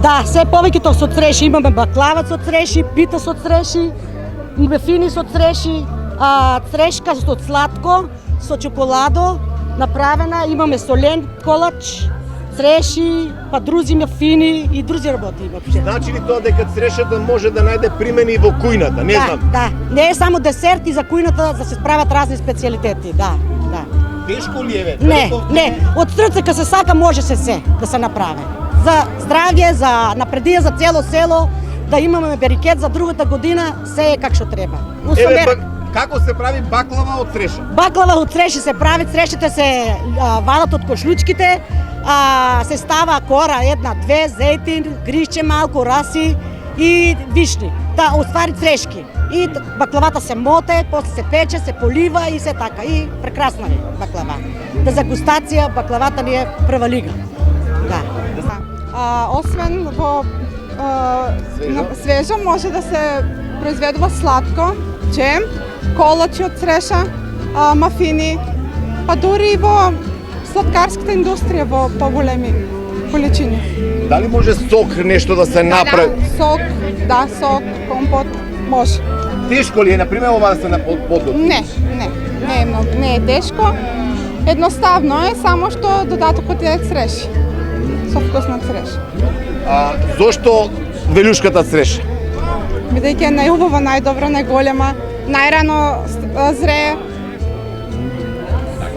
Да, се повеќето со цреши, имаме баклава со цреши, пита со цреши, мефини со цреши, црешка со сладко, со чоколадо направена, имаме солен колач, цреши, па друзи мефини и друзи работи воопшто. Значи ли тоа дека црешата може да најде примени во кујната? Не знам. Да, не е само десерт и за кујната да се справат разни специјалитети, да. Тешко ли е? Не, од срце кога се сака може се да се направи. За здравје, за напредие за цело село, да имаме берикет за другата година, се е как што треба. Како се прави баклава од треша? Баклава од треши се прави, трешите се вадат од кошлучките, се става кора, една, две, зејтин, гришче малку, раси и вишни. Да, оствари трешки. И баклавата се моте, после се пече, се полива и се така. И прекрасна е баклава. Да за густација баклавата ни е прва лига. Да. Освен во свежа може да се произведува сладко, джем, колачи од цреша, мафини, па дури и во сладкарската индустрија во поголеми количини. Дали може сок нешто да се направи? Да, сок, компот, може. Тешко ли е, например, ова да се подготви? Не е тешко. Едноставно е, само што додатокот е цреши. Со вкус на цреша. Зошто велюшката цреша? Бидејќи е најубава, најдобра, најголема, најрано зрее,